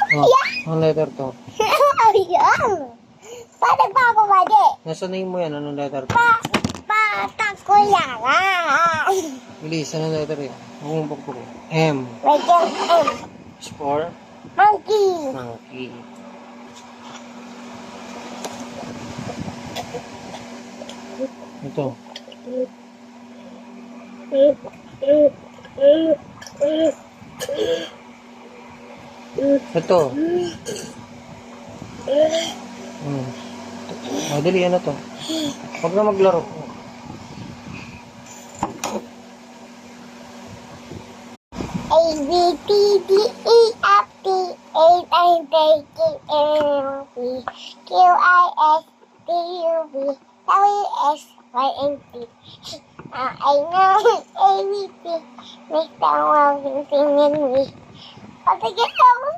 Oh, ang letter to. Ayan. Paano papamali? Nasa name mo yan, anong letter to? Patakulangan. Bilis, anong letter yan? Huwag mong pagpuro. M. Medyo Is for monkey. monkey. Ito. Ito. Madali, ano to? Huwag na maglaro. A, B, C, D, E, F, G, H, I, J, K, L, M, N, O, P, Q, I, S, T, U, V, W, X, Y, and Z. I know A, B, C, Mr. Washington, and me. Patigil ako.